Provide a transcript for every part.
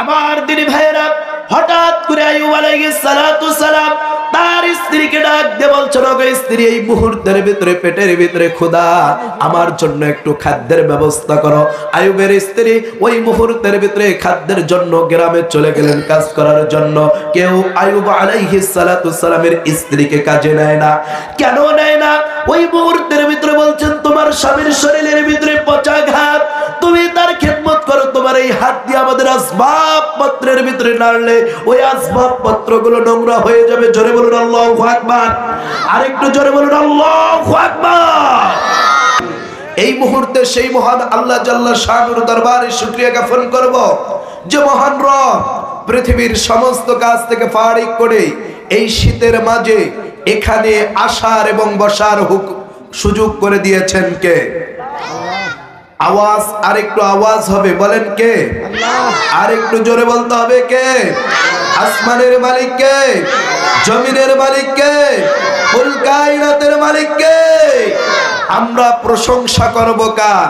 আমার দিনী ভাইরা, হঠাৎ করে আইয়ুব আলাইহিস সালাতু সালাম তার স্ত্রীকে ডাক দিয়ে বলছেন, ওগো স্ত্রী, এই মুহূর্তের ভিতরে পেটের ভিতরে ক্ষুধা, আমার জন্য একটু খাদ্যের ব্যবস্থা করো। আইয়ুবের স্ত্রী ওই মুহূর্তের ভিতরে খাদ্যের জন্য গ্রামে চলে গেলেন কাজ করার জন্য। কেউ আইয়ুব আলাইহিস সালাতু সালামের স্ত্রীকে কাজে নেয় না। কেন নেয় না? ওই মুহূর্তের ভিতরে বলছেন, তোমার স্বামীর শরীরের ভিতরে পচা ঘাত, তুমি তার খেদমত করো। তোমার এই হাত দিয়ে আমাদের আসবাবপত্রের ভিতরে নাড়লে ওই আসবাবপত্রগুলো নোংরা হয়ে যাবে। জোরে বলুন আল্লাহু আকবার। আরেকটু জোরে বলুন আল্লাহু আকবার। এই মুহূর্তে সেই মহান আল্লাহ জাল্লা শানুর দরবারে শুকরিয়া জ্ঞাপন করব যে মহান রব পৃথিবীর সমস্ত কাজ থেকে ফারিক করে এই শীতের মাঝে এখানে আসার এবং বসার সুযোগ করে দিয়েছেন কে? আওয়াজ, আরেকটু আওয়াজ হবে, বলেন কে? আরেকটু জোরে বলতে হবে কে? আসমানের মালিক কে? জমিনের মালিক কে? কুল কায়নাতের মালিক কে? আমরা প্রশংসা করব কার?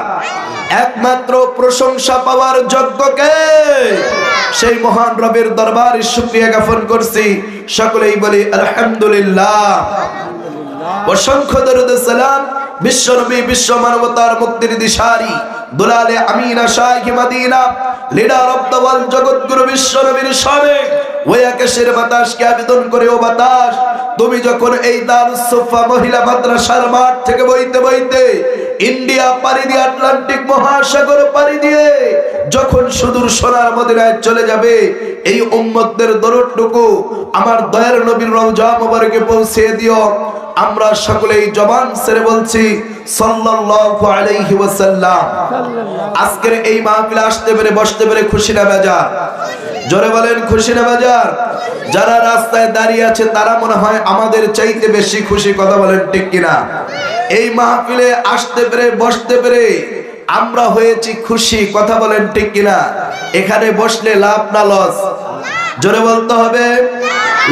একমাত্র প্রশংসা পাওয়ার যোগ্য কে? সেই মহান রবের দরবারে শুকরিয়া জ্ঞাপন করছি। সকলেই বলি আলহামদুলিল্লাহ। অসংখ্য দরুদ সালাম বিশ্বনবী, বিশ্ব মানবতার মুক্তির দিশারি, দুলালে আমিনা শাইখে Medina, leader of the world, জগৎগুরু বিশ্বনবীর সামনে ওই আকাশের বাতাসকে আবেদন করে, ও বাতাস, তুমি যখন এই দারুস সুফা মহিলা মাদ্রাসার মাঠ থেকে বইতে বইতে ইন্ডিয়া পাড়ি দিয়ে, আটলান্টিক মহাসাগর পাড়ি দিয়ে যখন সুদূর সোনার মদিনায় চলে যাবে, এই উম্মতদের দরদটুকু আমার দয়ার নবীর রওজা মোবারকে পৌঁছে দিও। আমরা সকলেই জবান ছেড়ে বলছি সাল্লাল্লাহু আলাইহি ওয়াসাল্লাম। আজকের এই মাহফিলে আসতে পেরে, বসতে পেরে খুশি না বেজার? জোরে বলেন খুশি না বেজার? যারা রাস্তায় দাঁড়িয়ে আছে তারা মনে হয় আমাদের চাইতে বেশি খুশি, কথা বলেন ঠিক কিনা? এই মাহফিলে আসতে পেরে, বসতে পেরে আমরা হয়েছি খুশি, কথা বলেন ঠিক কিনা? এখানে বসলে লাভ না লস? জোরে বলতে হবে।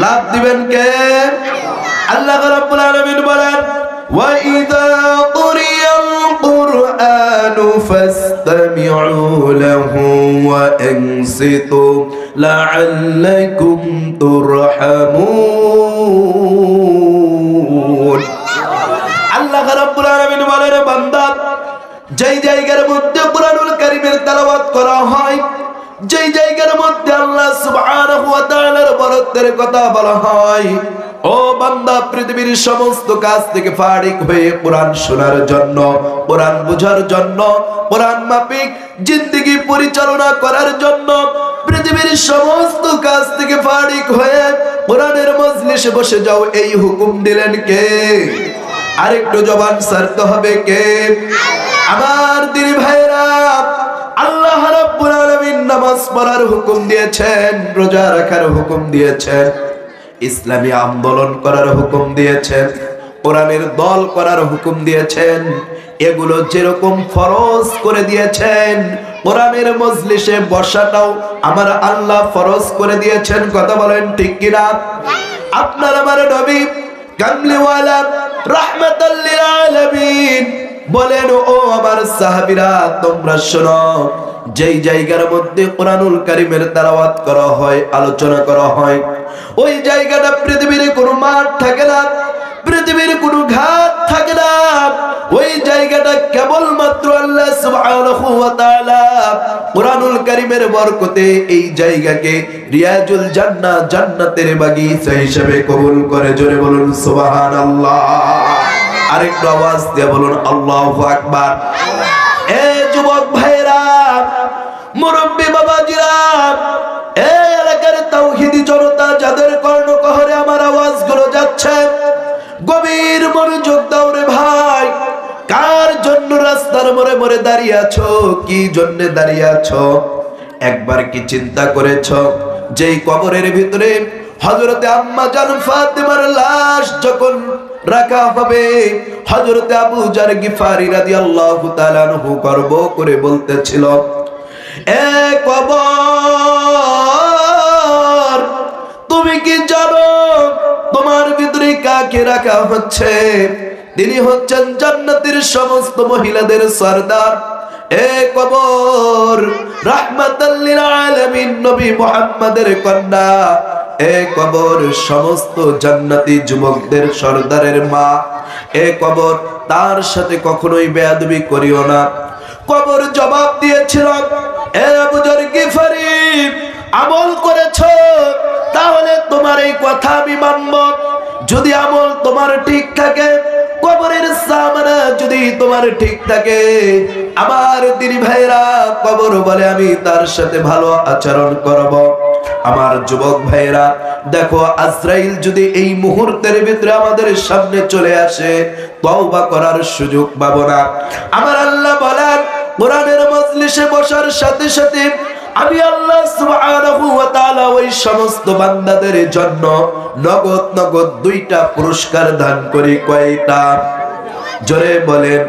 লাভ দিবেন কে? আল্লাহ রাব্বুল আলামিন বলেন, ওয়া ইযা কুরিয়াল কুরআনু ফাসতামিউ লাহু ওয়া আনসিতু লাআল্লাকুম তুরহামুন। আল্লাহ রাব্বুল আলামিন বলেন, বান্দা, যেই জায়গার মধ্যে কুরআনুল কারীমের তেলাওয়াত করা হয়, যেই জায়গার মধ্যে আল্লাহ সুবহানাহু ওয়া তাআলার বরত্বের কথা বলা হয়, ও বান্দা, পৃথিবীর সমস্ত কাজ থেকে ফারিক হয়ে কোরআন শোনার জন্য, কোরআন বোঝার জন্য, কোরআন মাফিক জিন্দেগি পরিচালনা করার জন্য পৃথিবীর সমস্ত কাজ থেকে ফারিক হয়ে কোরআনের মজলিসে বসে যাও, এই হুকুম দিলেন কে? আরেকটু জবান ছাড়তে হবে কে? আমার দিনী ভাইরা, আল্লাহ রাব্বুল আলামিন নামাজ পড়ার হুকুম দিয়েছেন, রোজা রাখার হুকুম দিয়েছেন, ইসলামী আন্দোলন করার হুকুম দিয়েছেন, কোরআনের দল করার হুকুম দিয়েছেন। এগুলো যেরকম ফরজ করে দিয়েছেন, কোরআনের মজলিসে বসাটাও আমার আল্লাহ ফরজ করে দিয়েছেন, কথা বলেন ঠিক কিনা? আপনার আমার নবী কামলিওয়ালা রাহমাতাল লিল আলামিন বলেন, ও আমার সাহাবীরা, তোমরা শোনো, যেই জায়গার মধ্যে কোরআনুল কারীমের তেলাওয়াত করা হয়, আলোচনা করা হয়, ওই জায়গাটা পৃথিবীর কোনো মাঠ থাকে না, পৃথিবীর কোনো ঘাট থাকে না। ওই জায়গাটা কেবলমাত্র আল্লাহ সুবহানাহু ওয়া তাআলা কোরআনুল কারীমের বরকতে এই জায়গাকে রিয়াজুল জান্নাহ, জান্নাতের বাগিচা হিসেবে কবুল করে। জোরে বলুন সুবহানাল্লাহ। আরেকটু আওয়াজ দিয়ে বলুন আল্লাহু আকবার। এ যুবক ভাইরা, মুরব্বি বাবাজিরা, এই এলাকার তাওহীদি জনতা, যাদের কর্ণকহরে আমার আওয়াজগুলো যাচ্ছে, গভীর মনোযোগ দাও রে ভাই। কার জন্য রাস্তার মোড়ে মোড়ে দাঁড়িয়ে আছো? কি জন্য দাঁড়িয়ে আছো? একবার কি চিন্তা করেছো, যেই কবরের ভিতরে হযরতে আম্মা জান ফাতেমার লাশ যখন রাখা হবে, হযরতে আবু জার গিফারি রাদিয়াল্লাহু তাআলা আনহু গর্ব করে বলতেছিল, এ কবর, তুমি কি জানো তোমার ভিতরে কাকে রাখা হচ্ছে? তিনি হচ্ছেন জান্নাতের সমস্ত মহিলাদের সরদার, এ কবর রাহমাতাল লিল আলামিন নবী মুহাম্মাদের কন্যা, এ কবর সমস্ত জান্নাতি যুবকদের সর্দারের মা, এ কবর তার সাথে কখনোই বেয়াদবি করিও না। কবর জবাব দিয়েছিল, এ আবু যর গিফারি, আমল করেছো তাহলে তোমার এই কথা আমি মানব। যদি আমল তোমার ঠিক থাকে, কবরের সামনে যদি তোমার ঠিক থাকে, আমার দিনী ভাইরা কবর বলে আমি তার সাথে ভালো আচরণ করব। আমার যুবক ভাইরা দেখো, আজরাইল যদি এই মুহূর্তের ভিতরে আমাদের সামনে চলে আসে, তওবা করার সুযোগ পাবো না। আমার আল্লাহ বলেন, কোরআনের মজলিসে বসার সাথে সাথে আমি আল্লাহ সুবহানাহু ওয়া তাআলা ওই সমস্ত বান্দাদের জন্য নগদ নগদ 2টা পুরস্কার দান করি। কয়টা? জোরে বলেন,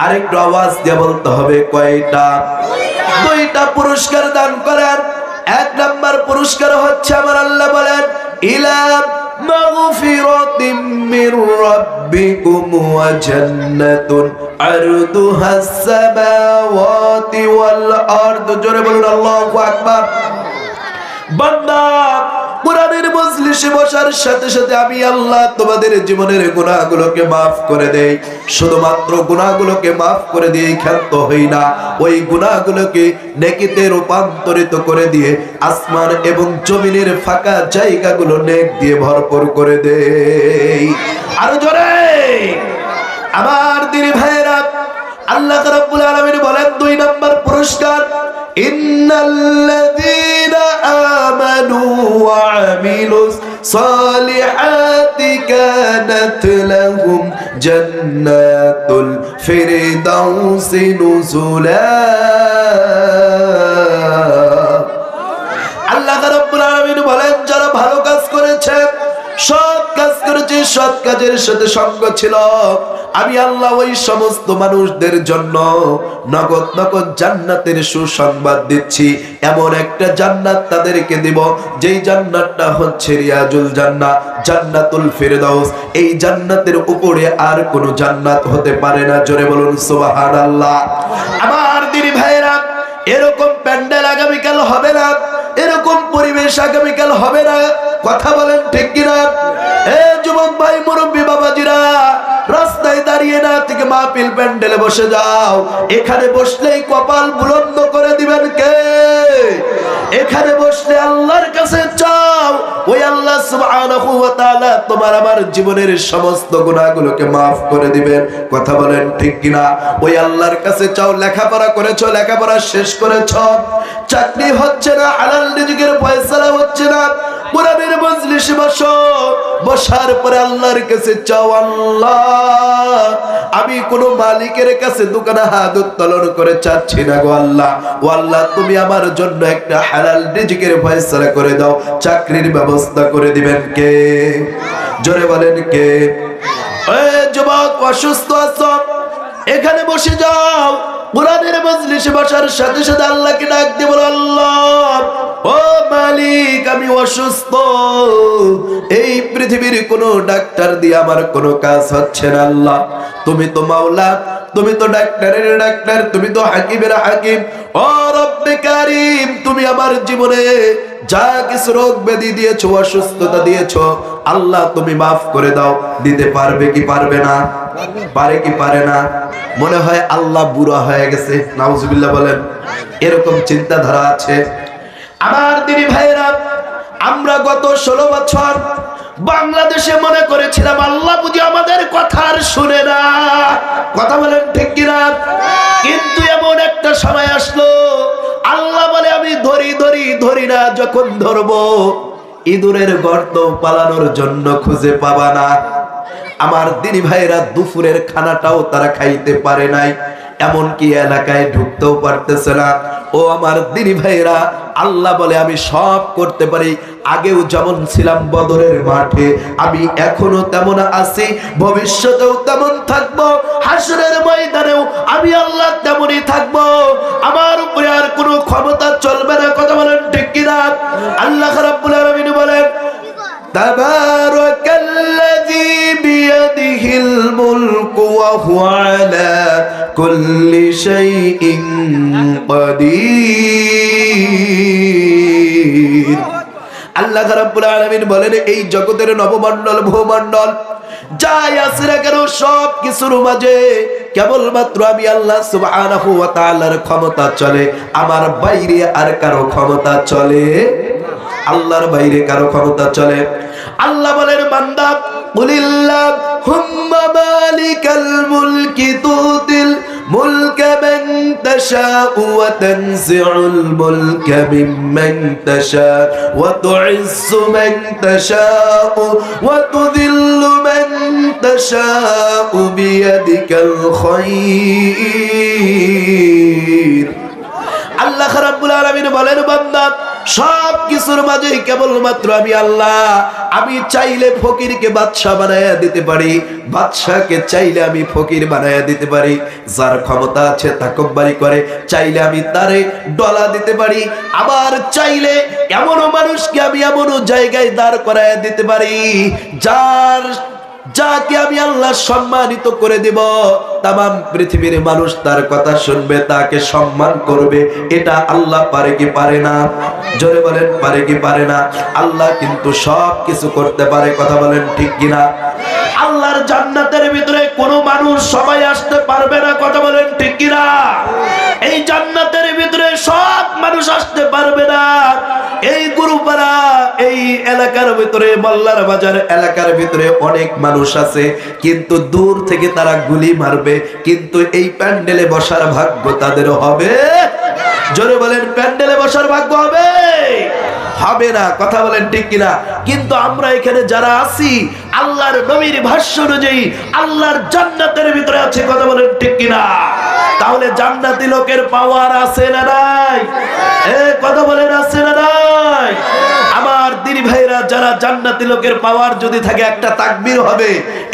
আরেকটু আওয়াজ দিয়ে বলতে হবে, কয়টা? 2টা পুরস্কার দান করেন। 1 নাম্বার পুরস্কার হচ্ছে আমার আল্লাহ বলেন, ইলা মাগফিরাতিম মির রাব্বিকুম ওয়া জান্নাতুন আরদুহাস সামাওয়াতি ওয়াল আরদ। জোরে বলুন আল্লাহু আকবার। বান্দা, কোরআনের মজলিসে বসার সাথে সাথে আমি আল্লাহ তোমাদের জীবনের গুনাহগুলোকে মাফ করে দেই। শুধুমাত্র গুনাহগুলোকে মাফ করে দিয়ে ক্ষান্ত হই না, ওই গুনাহগুলোকে নেকিতে রূপান্তরিত করে দিয়ে আসমান এবং জমিনের ফাঁকা জায়গাগুলো নেক দিয়ে ভরপুর করে দেই। আরো জোরে আমার দিনী ভাইরা, আল্লাহ রাব্বুল আলামিন বলেন 2 নাম্বার পুরস্কার, ইন্নাল্লাযীনা আমানু ওয়া আমিলুস সালিহাতি কানাত লাহুম জান্নাতুল ফিরদাউসি নুজুলা। আল্লাহ রাব্বুল আলামিন বলেন, যারা ভালো কাজ করেছে, সৎ কাজ করেছে, সৎ কাজের সাথে সঙ্গ ছিল, আমি আল্লাহ ওই সমস্ত মানুষদের জন্য নগদ নগদ জান্নাতের সুসংবাদ দিচ্ছি। এমন একটা জান্নাত তাদেরকে দিব, যেই জান্নাতটা হচ্ছে রিয়াজুল জান্নাহ, জান্নাতুল ফিরদাউস। এই জান্নাতের উপরে আর কোনো জান্নাত হতে পারে না। জোরে বলুন সুবহানাল্লাহ। আমার দিনী ভাইরা, এরকম প্যান্ডেল আগামীকাল হবে না, এরকম পরিবেশ আগামীকাল হবে না। কথা বলেন ঠিক কিনা? এ যুবক ভাই, মুরব্বী বাবাজিরা, রাস্তায় দাঁড়িয়ে না থেকে মাহফিল প্যান্ডেলে বসে যাও। এখানে বসলেই কপাল বুলন্দ করে দিবেন কে? এখানে বসলে আল্লাহর কাছে চাও, ওই আল্লাহ সুবহানাহু ওয়া তাআলা তোমার আমার জীবনের সমস্ত গুনাহগুলোকে মাফ করে দিবেন। কথা বলেন ঠিক কিনা? ওই আল্লাহর কাছে চাও। লেখাপড়া করেছো, লেখাপড়া শেষ করেছো, চাকরি হচ্ছে না, হালাল রিজিকের ফয়সালা হচ্ছে না, কোরআনের মজলিসে বসো, বসার পরে আল্লাহর কাছে চাও, আল্লাহ আমি কোনো মালিকের কাছে দোকানে হাত উত্তোলন করে চাচ্ছি না গো আল্লাহ। ও আল্লাহ, তুমি আমার জন্য একটা হালাল রিজিকের ফয়সালা করে দাও। চাকরির ব্যবস্থা করে দিবেন কে? জোরে বলেন কে? এই যুবক, অসুস্থ আছো, এখানে বসে যাও। কোরআনের মজলিসে বসার সাথে সাথে আল্লাহকে ডাক দিয়ে বলো, আল্লাহ ও মালিক, আমি অসুস্থ, এই পৃথিবীর কোনো ডাক্তার দিয়ে আমার কোনো কাজ হচ্ছে না। আল্লাহ তুমি তো মাওলা, তুমি তো ডাক্তারের ডাক্তার, তুমি তো হাকিমের হাকিম। ও রব্বে কারীম, তুমি আমার জীবনে যা কিছু রোগ ব্যাধি দিয়েছো, অসুস্থতা দিয়েছো, আল্লাহ তুমি মাফ করে দাও। দিতে পারবে কি পারবে না? পারে কি পারে না? মনে হয় আল্লাহ বুড়া হয়ে গেছে, নাউজুবিল্লাহ বলেন, এরকম চিন্তাধারা আছে। আমার দিনী ভাইরা, আমরা গত 16 বছর বাংলাদেশে মনে করেছিলাম আল্লাহ বুঝি আমাদের কথা আর শুনে না। কথা বলেন ঠিক কিনা? কিন্তু এমন একটা সময় আসলো, আল্লাহ বলে আমি ধরি না, যখন ধরবো ইঁদুরের গর্ত পালানোর জন্য খুঁজে পাবা না। আমার দিনী ভাইরা, দুপুরের খানাটাও তারা খাইতে পারে নাই, এমনকি এলাকায় ঢুকতেও পারতেছে না। ও আমার দিনী ভাইরা, আল্লাহ বলে আমি সব করতে পারি। আগেও যেমন ছিলাম বদরের মাঠে, আমি এখনো তেমন আছি, ভবিষ্যতেও তেমন থাকবো, হাসরের ময়দানেও আমি আল্লাহ তেমনই থাকবো। আমার উপরে আর কোনো ক্ষমতা চলবে না। কথা বলেন ঠিক কিনা? আল্লাহ রাব্বুল আলামিন বলেন, তাবারাকাল্লাযী বিয়াদিহিল মুলকু ওয়া হুয়া আলা কুল্লি শাইইন কাদির। আল্লাহ রাব্বুল আলামিন বলেন এই জগতের নবমণ্ডল ভূমণ্ডল যাই আছে না কেন সব কিছুর মাঝে কেবলমাত্র আমি আল্লাহ সুবহানাহু ওয়া তাআলার ক্ষমতা চলে, আমার বাইরে আর কারো ক্ষমতা চলে, আল্লাহর বাইরে কারো ক্ষমতা চলে। আল্লাহ বলেন বান্দা কুলিল্লাহুম্মা মালিকাল মুলকি তুতিল মুলকা মান তাশাউ ওয়া তানজিউল মুলকা মিম্মান তাশাউ ওয়া তুইজ্জু মান তাশাউ ওয়া তুযিল্লু মান তাশাউ বিয়াদিকাল খায়র। আল্লাহ রাব্বুল আলামিন বলেন বান্দা সব কিছুর মাঝে কেবলমাত্র আমি আল্লাহ, আমি চাইলে ফকিরকে বাদশা বানায়া দিতে পারি, বাদশাকে চাইলে আমি ফকির বানায়া দিতে পারি, যার ক্ষমতা আছে তাকব্বুরি করে চাইলে আমি তারে ডলা দিতে পারি, আবার চাইলে এমনও মানুষকে আমি এমনও জায়গায় দাঁড় করায়া দিতে পারি যাকে আমি আল্লাহ সম্মানিত করে দেব, তামাম পৃথিবীর মানুষ তার কথা শুনবে, তাকে সম্মান করবে। এটা আল্লাহ পারে কি পারে না? জোরে বলেন পারে কি পারে না? আল্লাহ কিন্তু সব কিছু করতে পারে, কথা বলেন ঠিক কিনা? আল্লাহর জান্নাতের ভিতরে কোনো মানুষ সবাই আসতে পারবে না, কথা বলেন ঠিক কিনা? এই জান্নাতের ভিতরে সব মানুষ আসতে পারবে না। এই গুরুপাড়া এই এলাকার ভিতরে মোল্লার বাজার এলাকার ভিতরে অনেক মানুষ আছে, কিন্তু দূর থেকে তারা গুলি মারবে, কিন্তু এই প্যান্ডেলে বসার ভাগ্য তাদের হবে? জোরে বলেন প্যান্ডেলে বসার ভাগ্য হবে? হবে না, কথা বলেন ঠিক কিনা? কিন্তু আমরা এখানে যারা আছি আল্লাহর নবীর ভাষ্য অনুযায়ী আল্লাহর জান্নাতের ভিতরে আছে, কথা বলেন ঠিক কিনা? তাহলে জান্নাতি লোকের পাওয়ার আছে না নাই? কথা বলেন আছে না নাই? আমার দিনী ভাইরা যারা জান্নাতি লোকের পাওয়ার যদি থাকে একটা তাকবীর হবে,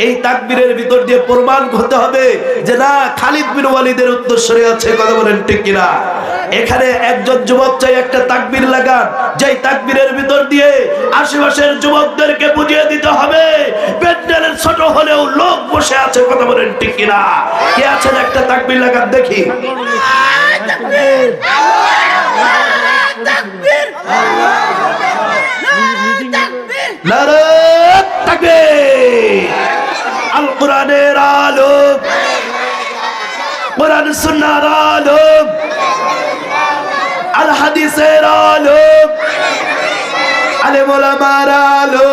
এই তাকবীরের ভিতর দিয়ে প্রমাণ হতে হবে যে না খালিদ বিন ওয়ালিদের উত্তরসূরি আছে, কথা বলেন ঠিক কিনা? এখানে একজন যুবক চাই একটা তাকবীর লাগান, যেই তাকবীরের ভিতর দিয়ে আশেপাশের যুবকদেরকে বুঝিয়ে দিতে হবে প্যান্ডেলের ছোট হলেও লোক বসে আছে, কথা বলেন ঠিক কিনা? কে আছেন একটা তাকবীর লাগান দেখি। নারে তাকবীর! আল কোরআনের আলো, কোরআন সুন্নাহর আলো, আল হাদিসের আলো, আলেম ওলামার আলো,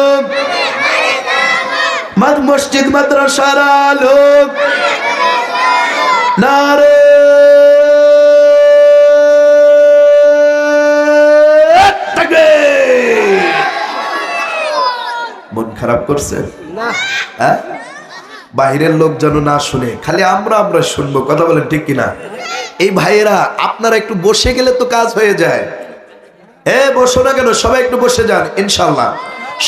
মসজিদ মাদ্রাসার আলো, নারে তাকবীর! মন খারাপ করছে না? হ্যাঁ, বাহিরের লোক যেন না শুনে, খালি আমরা শুনবো, কথা বলেন ঠিক কিনা? এই ভাইয়েরা আপনারা একটু বসে গেলে তো কাজ হয়ে যায়। বসো না কেন, সবাই একটু বসে যান ইনশাল্লাহ।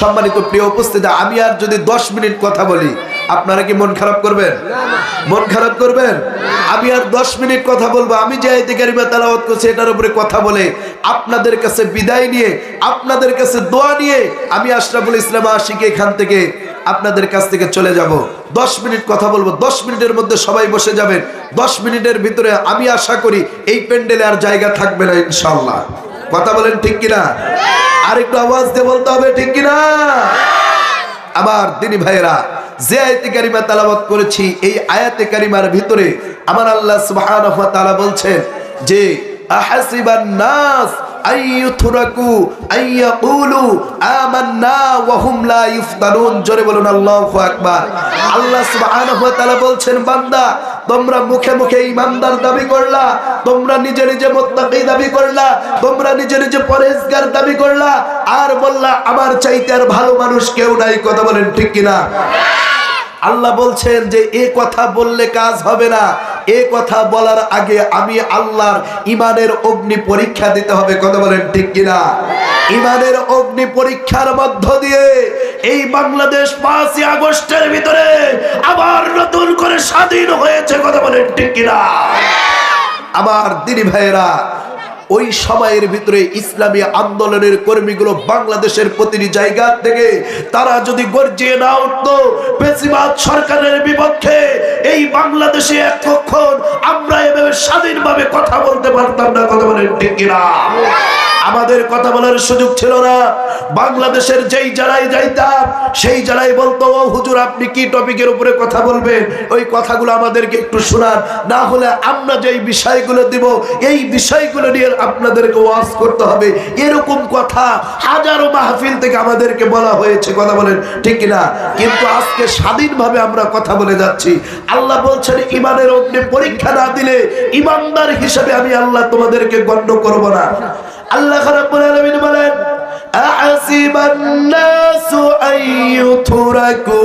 সম্মানিত প্রিয় উপস্থিতি, আমি আর যদি 10 মিনিট কথা বলি আপনারা কি মন খারাপ করবেন? মন খারাপ করবেন? আমি আর 10 মিনিট কথা বলবো, আমি যে আয়াতে কারিমা তেলাওয়াত করছি এটার উপরে কথা বলে আপনাদের কাছে বিদায় নিয়ে, আপনাদের কাছে দোয়া নিয়ে আমি আশরাফুল ইসলাম আশিক এখান থেকে আপনাদের কাছ থেকে চলে যাব। 10 মিনিট কথা বলবো, 10 মিনিটের মধ্যে সবাই বসে যাবেন। 10 মিনিটের ভিতরে আমি আশা করি এই প্যান্ডেলে আর জায়গা থাকবে না ইনশাআল্লাহ, কথা বলেন ঠিক কিনা? আর একটু আওয়াজ দিয়ে বলতে হবে ঠিক কিনা? আমার দিনী ভাইয়েরা, যে আয়াতে কারিমা তেলাওয়াত করেছি এই আয়াতে কারিমার ভিতরে আমার আল্লাহ সুবহানাহু ওয়া তাআলা বলছেন যে আহাসিবান নাস আইয়ুতরাকু আইয়াকুলু আমান্না ওয়া হুম লা ইফতানুন। জোরে বলুন আল্লাহু আকবার। আল্লাহ সুবহানাহু ওয়া তাআলা বলছেন বান্দা তোমরা মুখে মুখে ঈমানদার দাবি করলা, তোমরা নিজে নিজে মুত্তাকি দাবি করলা, তোমরা নিজে নিজে পরহেজগার দাবি করলা, আর বললা আমার চাইতে আর ভালো মানুষ কেউ নাই, কথা বলেন ঠিক কিনা? আল্লাহ বলছেন যে এই কথা বললে কাজ হবে না, এই কথা বলার আগে আমি আল্লাহর ঈমানের অগ্নি পরীক্ষা দিতে হবে, কথা বলেন ঠিক কিনা? ঈমানের অগ্নি পরীক্ষার মধ্য দিয়ে এই বাংলাদেশ 5ই আগস্টের ভিতরে আবার নতুন করে স্বাধীন হয়েছে, কথা বলেন ঠিক কিনা? আমার দিনী ভাইয়েরা, ওই সময়ের ভিতরে ইসলামী আন্দোলনের কর্মীগুলো বাংলাদেশের প্রতিটি জায়গা থেকে তারা যদি গর্জিয়ে না উঠতো ফ্যাসিবাদ সরকারের বিপক্ষে, এই বাংলাদেশে এতক্ষণ আমরা এভাবে স্বাধীনভাবে কথা বলতে পারতাম না। কথা বলেন ঠিক কিনা? আমাদের কথা বলার সুযোগ ছিল না। বাংলাদেশের যেই জায়গায় যাইতাম সেই জায়গায় বলতো, ও হুজুর আপনি কি টপিকের উপরে কথা বলবেন, ওই কথাগুলো আমাদেরকে একটু শোনান, না হলে আমরা যেই বিষয়গুলো দিব এই বিষয়গুলো নিয়ে আপনাদেরকে ওয়াজ করতে হবে। এরকম কথা হাজারো মাহফিল থেকে আমাদেরকে বলা হয়েছে। কথা বলেন ঠিক কিনা? কিন্তু আজকে স্বাধীনভাবে আমরা কথা বলে যাচ্ছি। আল্লাহ বলছেন ইমানের অগ্নি পরীক্ষা না দিলে ইমানদার হিসেবে আমি আল্লাহ তোমাদেরকে গণ্য করব না। আল্লাহ রাব্বুল আলামিন বলেন, আ'হাসিবান নাসু আইয়ুতরাকু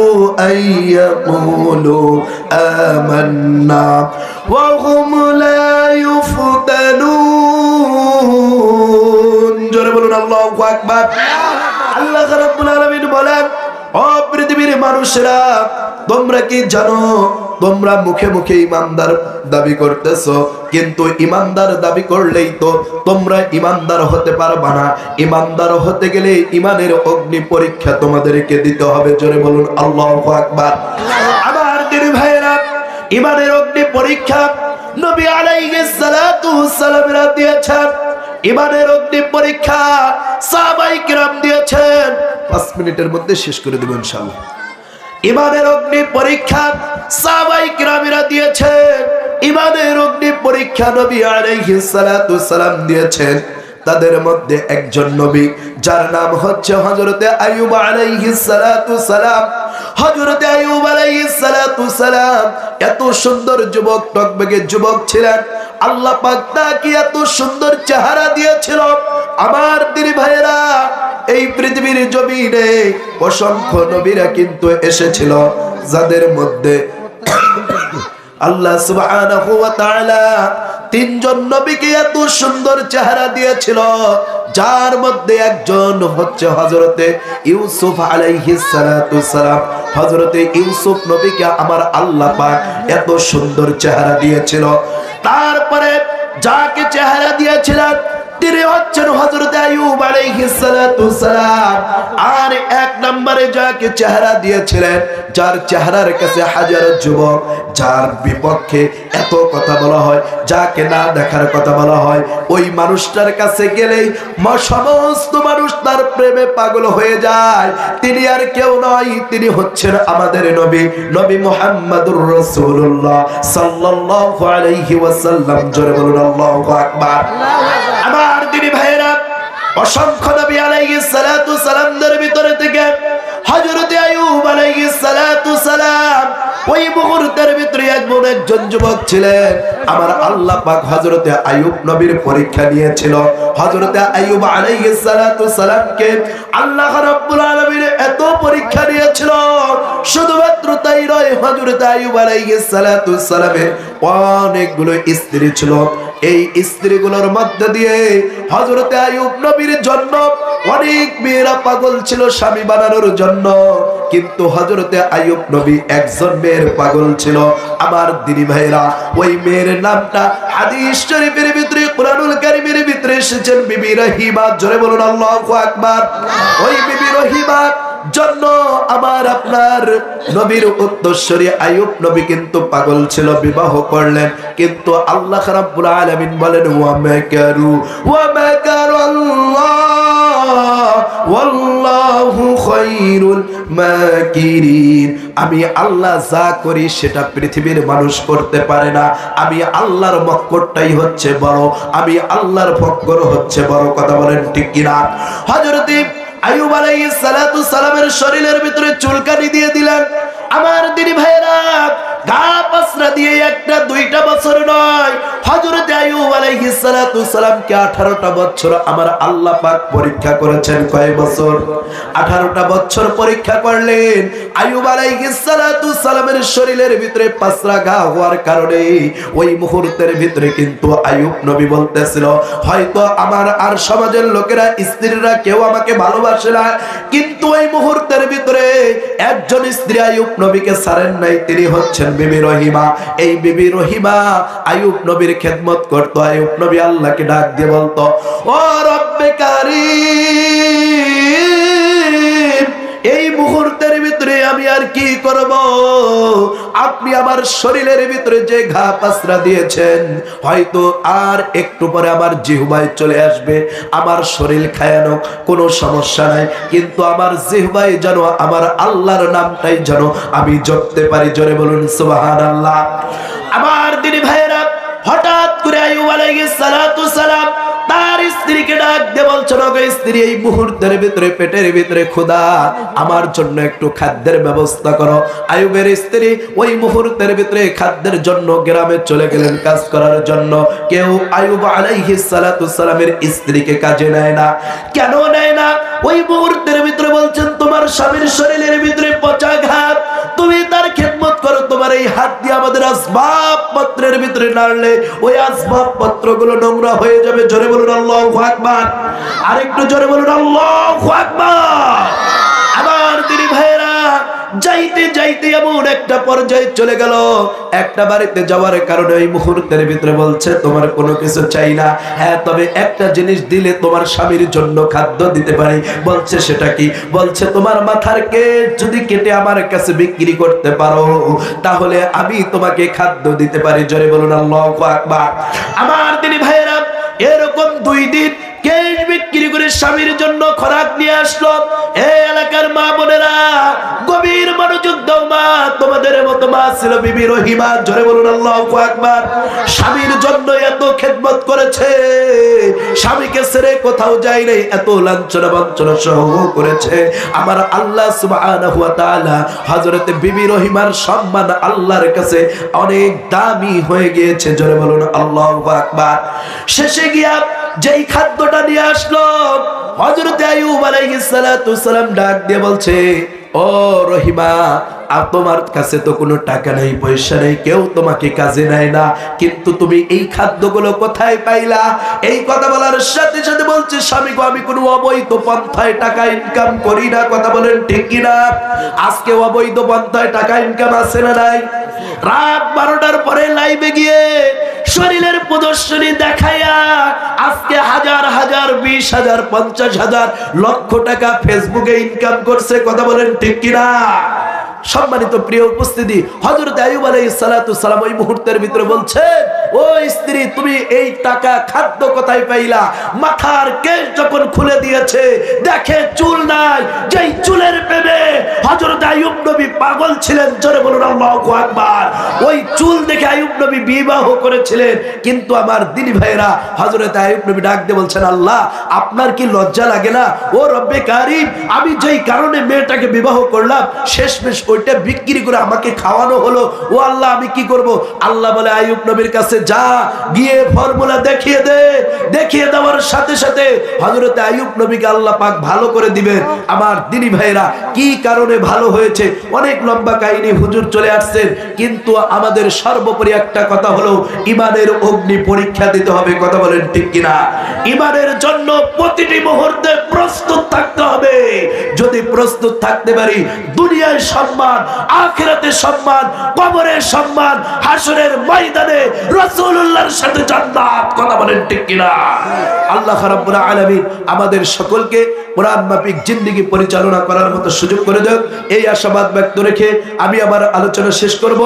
আইয়াকুলু আমান্না ওয়া হুম লা ইউফতানুন। জোরে বলুন আল্লাহু আকবার। আল্লাহ রাব্বুল আলামিন বলেন, ও পৃথিবীর মানুষেরা, তোমরা কি জানো তোমরা মুখে মুখে ইমানদার দাবি করতেছো, কিন্তু ইমানদার দাবি করলেই তো তোমরা ইমানদার হতে পারবা না। ইমানদার হতে গেলে ইমানের অগ্নি পরীক্ষা তোমাদেরকে দিতে হবে। জোরে বলুন আল্লাহু আকবার। আমার দিনী ভাইরা, ইমানের অগ্নি পরীক্ষা নবী আলাইহিস সালাতু ওয়াসসালাম দিয়েছেন। ইমানের অগ্নি পরীক্ষা সাহাবায়ে কিরাম দিয়েছেন। 5 মিনিটের মধ্যে শেষ করে দেব ইনশাআল্লাহ। ইমানের অগ্নি পরীক্ষা সাহাবায়ে কিরামরা দিয়েছেন। ইমানের অগ্নি পরীক্ষা নবী আলাইহিস সালাতু ওয়াসসালাম দিয়েছেন। তাদের মধ্যে একজন নবী যার নাম হচ্ছে হযরতে আইয়ুব আলাইহিস সালাতু ওয়াসসালাম। হযরতে আইয়ুব আলাইহিস সালাতু ওয়াসসালাম এত সুন্দর যুবক, টকবগে যুবক ছিলেন। আল্লাহ পাক তাকে এত সুন্দর চেহারা দিয়েছিল। আমার দিনী ভাইয়েরা, এই পৃথিবীর জমিনে অসংখ্য নবীরা কিন্তু এসেছিল, যাদের মধ্যে আল্লাহ সুবহানাহু ওয়া তাআলা 3 জন নবীকে এত সুন্দর চেহারা দিয়েছিল, যার মধ্যে একজন হচ্ছে হযরতে ইউসুফ আলাইহিস সালাতু ওয়াসসালাম। হযরতে ইউসুফ নবীকে আমার আল্লাহ পাক এত সুন্দর চেহারা দিয়েছিল। তারপরে যাকে চেহারা দিয়েছিলেন তিনি হচ্ছেন হযরত আইয়ুব আলাইহিস সালাতু ওয়াসসালাম। আর 1 নম্বরে যাকে চেহারা দিয়েছিলেন, যার চেহারার কাছে হাজারো যুবক, যার বিপক্ষে এত কথা বলা হয়, যাকে না দেখার কথা বলা হয়, ওই মানুষটার কাছে গেলেই সমস্ত মানুষ তার প্রেমে পাগল হয়ে যায়। তিনি আর কেউ নয়, তিনি হচ্ছেন আমাদের নবী, নবী মুহাম্মদুর রাসূলুল্লাহ সাল্লাল্লাহু আলাইহি ওয়াসাল্লাম। জোরে বলুন আল্লাহু আকবার। আমার দিনী ভাইয়েরা, অসংখ্য নবী আলাইহিস সালাতু ওয়াসালামদের ভিতরে থেকে হযরত আইয়ুব আলাইহিস সালাতু ওয়াসালাম ওই মুহূর্তের ভিতরে এমন একজন যুবক ছিলেন, আমার আল্লাহ পাক হযরত আইয়ুব নবীর পরীক্ষা নিয়েছিল। হযরত আইয়ুব আলাইহিস সালাতু ওয়াসালামকে আল্লাহ রাব্বুল আলামিন এত পরীক্ষা নিয়েছিল। শুধুমাত্র তাই নয়, হযরত আইয়ুব আলাইহিস সালাতু ওয়াসালামের অনেকগুলো স্ত্রী ছিল। এই স্ত্রীগুলোর মধ্যে দিয়ে হযরত আইয়ুব নবীর জন্য অনেক মেয়েরা পাগল ছিল স্বামী বানানোর জন্য, কিন্তু হযরত আইয়ুব নবী একজন মেয়ের পাগল ছিল। আমার দিনী ভাইরা, ওই মেয়ের নামটা হাদিস শরীফের ভিতরে, কুরআনুল কারীমের ভিতরে এসেছেন বিবি রহিমা। জোরে বলুন আল্লাহু আকবার। ওই বিবি রহিমা জন্য আমার আপনার নবীর উত্তরসূরি আইয়ুব নবী কিন্তু পাগল ছিল, বিবাহ করলেন। কিন্তু আল্লাহ রাব্বুল আলামিন বলেন, ওয়া মাকারু ওয়া মাকারাল্লাহ ওয়াল্লাহু খায়রুল মাকিরিন। আমি আল্লাহ যা করি সেটা পৃথিবীর মানুষ করতে পারে না। আমি আল্লাহর মক্করটাই হচ্ছে বড়, আমি আল্লাহর ফক্কর হচ্ছে বড়। কথা বলেন ঠিক কিনা? হযরত আইয়ুব আলাইহিস সালাতু সালামের শরীরের ভিতরে চুলকানি দিয়ে দিলেন। আমার দিনী ভাইরা, গা পাসরা দিয়ে 1টা 2টা বছর নয়, হযরত আইয়ুব আলাইহিস সালাতু সালামকে 18টা বছর আমার আল্লাহ পাক পরীক্ষা করেছেন। কয় বছর? 18টা বছর পরীক্ষা করলেন। আইয়ুব আলাইহিস সালাতু সালামের শরীরের ভিতরে পাসরা গা হওয়ার কারণে ওই মুহূর্তের ভিতরে কিন্তু আইয়ুব নবী বলতেছিল, হয়তো আমার আর সমাজের লোকেরা, স্ত্রীরা কেউ আমাকে ভালোবাসে না, কিন্তু ওই মুহূর্তের ভিতরে একজন স্ত্রী আইয়ুব নবীকে ছাড়েন নাই, তিনি হচ্ছেন বিবি রহিমা। এই বিবি রহিমা আইয়ুব নবীর খেদমত করতো। আইয়ুব নবী আল্লাহকে ডাক দিয়ে বলতো, ও রব্বে কারীম, এই মুহূর্তের ভিতরে আমি আর কি করব? আপনি আমার শরীরের ভিতরে যে ঘা পাসরা দিয়েছেন, হয়তো আর একটু পরে আমার জিহ্বায় চলে আসবে। আমার শরীর খায়ানো কোনো সমস্যা নাই, কিন্তু আমার জিহ্বায় যেন আমার আল্লাহর নামটাই যেন আমি জপতে পারি। জোরে বলুন সুবহানাল্লাহ। আমার দিনী ভাইয়েরা, হঠাৎ করে আইয়ুব আলাইহিস সালাতু সালাম তার স্ত্রীকে ডাক দিয়ে বলছেন, ওগো স্ত্রী, এই মুহূর্তের ভিতরে পেটের ভিতরে ক্ষুধা, আমার জন্য একটু খাদ্যের ব্যবস্থা করো। আইয়ুবের স্ত্রী ওই মুহূর্তের ভিতরে খাদ্যের জন্য গ্রামে চলে গেলেন কাজ করার জন্য। কেউ আইয়ুব আলাইহিস সালাতু সালামের স্ত্রীকে কাজে নেয় না। কেন নেয় না? ওই মুহূর্তের ভিতরে বলছেন, তোমার স্বামীর শরীরের ভিতরে পচা ঘাত, তুমি তার খেদমত করো। তোমার এই হাত দিয়ে আমাদের আসবাবপত্রের ভিতরে নাড়লে ওই আসবাবপত্রগুলো নোংরা হয়ে যাবে। জোরে বলুন আল্লাহু আকবার। আরেকটু জোরে বলুন আল্লাহু আকবার। আমার দিনী ভাইয়েরা, যাইতে যাইতে এমন একটা পর্যায়ে চলে গেল, একটা বাড়িতে যাওয়ার কারণে ওই মুহূর্তের ভিতরে বলছে, তোমার কোনো কিছু চাই না, হ্যাঁ তবে একটা জিনিস দিলে তোমার স্বামীর জন্য খাদ্য দিতে পারি। বলছে সেটা কি? বলছে তোমার মাথার কেশ যদি কেটে আমার কাছে বিক্রি করতে পারো, তাহলে আমি তোমাকে খাদ্য দিতে পারি। জোরে বলুন আল্লাহু আকবার। আমার দিনী ভাইয়েরা, এরকম 2 দিন কেশ বিক্রি করে স্বামীর জন্য খোরাক নিয়ে আসলো। এই এলাকার মা বোনেরা, গভীর মনোযোগ দাও। মা তোমাদের মতো মা ছিল বিবি রহিমা। জোরে বলুন আল্লাহু আকবার। স্বামীর জন্য এত খেদমত করেছে, স্বামীকে ছেড়ে কোথাও যায় নাই, এত লাঞ্ছনা বঞ্চনা সহ করেছে। আমার আল্লাহ সুবহানাহু ওয়া তাআলা হযরত বিবি রহিমার সম্মান আল্লাহর কাছে অনেক দামি হয়ে গিয়েছে। জোরে বলুন আল্লাহু আকবার। শেষে গিয়া যেই খাদ্যটা নিয়ে আসলো, হযরত আইয়ুব আলাইহিস সালাতু সালাম ডাক দিয়ে বলছে, ও রহিমা, আর তোমার কাছে তো কোনো টাকা নেই, পয়সা নেই, কেউ তোমাকে কাজে নেয় না, কিন্তু তুমি এই খাদ্যগুলো কোথায় পাইলা? এই কথা বলার সাথে সাথে বলছে, স্বামী গো, আমি কোনো অবৈধ পন্থায় টাকা ইনকাম করি না। কথা বলেন ঠিক কিনা? আজকে অবৈধ পন্থায় টাকা ইনকাম আছে না নাই? রাত 12টার পরে লাইভে গিয়ে শরীরের প্রদর্শনী দেখাইয়া আজকে হাজার হাজার, 20,000, 50,000, লক্ষ টাকা ফেসবুকে ইনকাম করছে। কথা বলেন ঠিক কিনা? সম্মানিত প্রিয় উপস্থিতি, হযরত আইয়ুব আলাইহিস সালাতু সালাম ওই মুহূর্তের ভিতরে বলছেন, ও স্ত্রী, তুমি এই টাকা খাদ্য কোথায় পাইলা? মাথার কেশ যখন খুলে দিয়েছে, দেখে চুল নাই। যেই চুলের প্রেমে হযরত আইয়ুব নবী পাগল ছিলেন। জোরে বলুন আল্লাহু আকবার। ওই চুল দেখে আইয়ুব নবী বিবাহ করেছিলেন। কিন্তু আমার দিনী ভাইরা, হযরত আইয়ুব নবী ডাক দিয়ে বলছেন, আল্লাহ, আপনার কি লজ্জা লাগে না? ও রব্বে কারীম, আমি যেই কারণে মেয়েটাকে বিবাহ করলাম, শেষমেশ ওইটা বিক্রি করে আমাকে খাওয়ানো হলো। ও আল্লাহ, আমি কি করব? আল্লাহ বলে, আইয়ুব নবীর কাছে যা, গিয়ে ফর্মুলা দেখিয়ে দে। দেখিয়ে দেওয়ার সাথে সাথে হযরত আইয়ুব নবীকে আল্লাহ পাক ভালো করে দিবেন। আমার দিনী ভাইরা, কি কারণে ভালো হয়েছে? অনেক লম্বা কাহিনী, হুজুর চলে আসছেন, কিন্তু আমাদের সর্বোপরি একটা কথা হলো, ইমানের অগ্নি পরীক্ষা দিতে হবে। কথা বলেন ঠিক কিনা? ইমানের জন্য প্রতিটি মুহূর্তে প্রস্তুত থাকতে হবে। যদি প্রস্তুত থাকতে পারি, দুনিয়ায় সম্মান, আখিরাতে সম্মান, কবরে সম্মান, হাসরের ময়দানে রাসূলুল্লাহর সাথে জান্নাত। কথা বলেন ঠিক কিনা? আল্লাহ রাব্বুল আলামিন আমাদের সকলকে কোরআন মাফিক জিন্দেগি পরিচালনা করার মতো সুযোগ করে দেন, এই আশাবাদ ব্যক্ত রেখে আমি আমার আলোচনা শেষ করব।